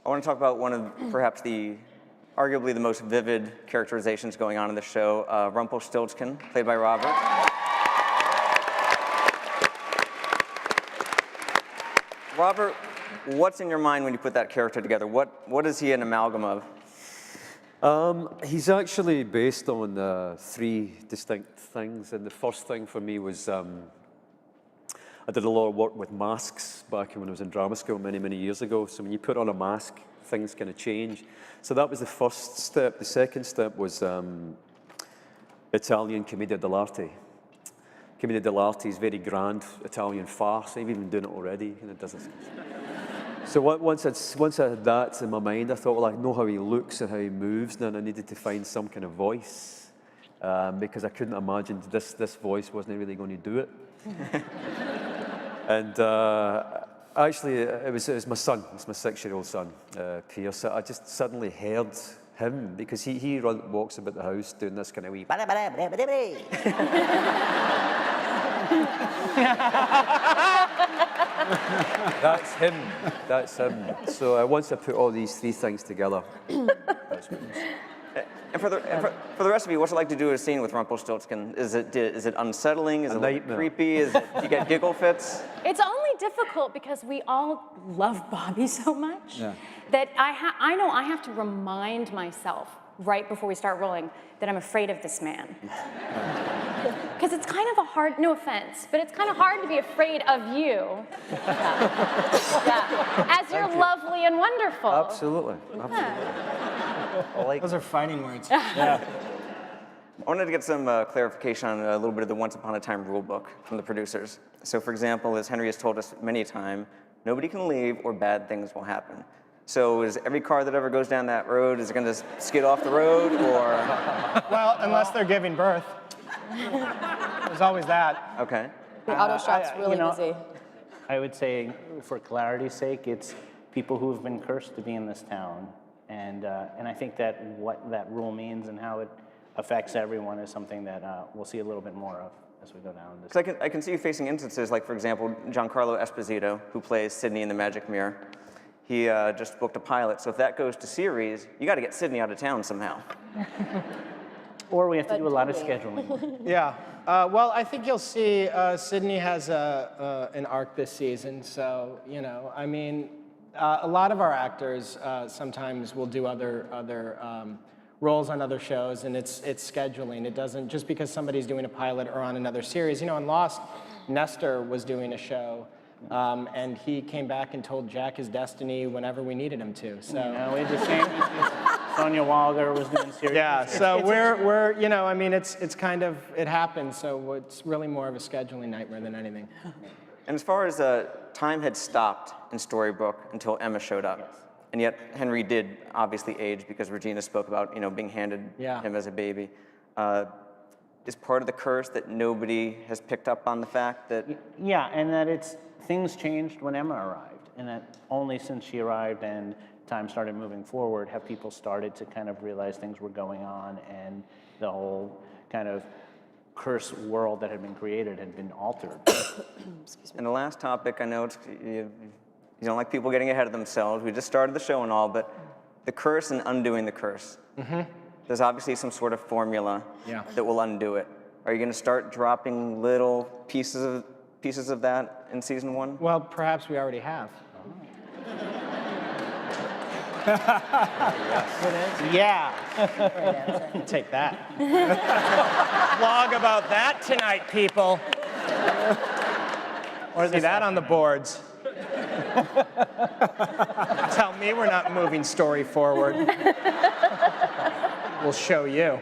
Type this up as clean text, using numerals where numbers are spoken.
I want to talk about one of perhaps arguably the most vivid characterizations going on in the show, Rumplestiltskin, played by Robert. Robert, what's in your mind when you put that character together? What is he an amalgam of? He's actually based on 3 distinct things, and the first thing for me was I did a lot of work with masks back when I was in drama school many, many years ago. So when you put on a mask, things kind of change. So that was the first step. The second step was Italian commedia dell'arte. Commedia dell'arte is very grand Italian farce. I've even been doing it already, and it doesn't. So once I had that in my mind, I thought, well, I know how he looks and how he moves, and then I needed to find some kind of voice because I couldn't imagine this voice wasn't really going to do it. And actually, it was my son. It's my 6-year-old son, Pierce. I just suddenly heard him because he walks about the house doing this kind of wee. That's him. That's him. So once I put all these 3 things together, that's what it is. And for the rest of you, what's it like to do a scene with Rumpelstiltskin? Is it unsettling? Is it creepy? Do you get giggle fits? It's only difficult because we all love Bobby so much that I know I have to remind myself right before we start rolling that I'm afraid of this man. Because it's kind of a hard, no offense, but it's kind of hard to be afraid of you. As you're lovely and wonderful. Absolutely. Those are fighting words. I wanted to get some clarification on a little bit of the Once Upon a Time rule book from the producers. So for example, as Henry has told us many a time, nobody can leave or bad things will happen. So is every car that ever goes down that road, is it going to skid off the road, or? Well, unless they're giving birth. There's always that. Okay. The auto shop's really busy. I would say, for clarity's sake, it's people who have been cursed to be in this town. And I think that what that rule means and how it affects everyone is something that we'll see a little bit more of as we go down this. Because I can see you facing instances like, for example, Giancarlo Esposito, who plays Sidney in The Magic Mirror. He just booked a pilot, so if that goes to series, you got to get Sidney out of town somehow. Or we have to do a lot of scheduling. Yeah. Well, I think you'll see Sidney has an arc this season. So, you know, I mean, a lot of our actors sometimes will do other roles on other shows, and it's scheduling. It doesn't, just because somebody's doing a pilot or on another series. You know, in Lost, Nestor was doing a show, and he came back and told Jack his destiny whenever we needed him to. So we had the same. Sonia Walger was doing series. Yeah, so we're you know, I mean, it's kind of, it happens, so it's really more of a scheduling nightmare than anything. And as far as time had stopped in Storybrooke until Emma showed up. Yes. And yet Henry did obviously age because Regina spoke about, you know, being handed him as a baby. Is part of the curse that nobody has picked up on the fact that... Yeah, and that things changed when Emma arrived, and that only since she arrived and time started moving forward have people started to kind of realize things were going on, and the whole kind of curse world that had been created had been altered. Excuse me. And the last topic, I know you don't like people getting ahead of themselves. We just started the show and all, but the curse and undoing the curse. There's obviously some sort of formula that will undo it. Are you going to start dropping little pieces of that in season 1? Well, perhaps we already have. Yeah. Take that. Blog about that tonight, people. Or see that on the boards. Tell me we're not moving story forward. We'll show you.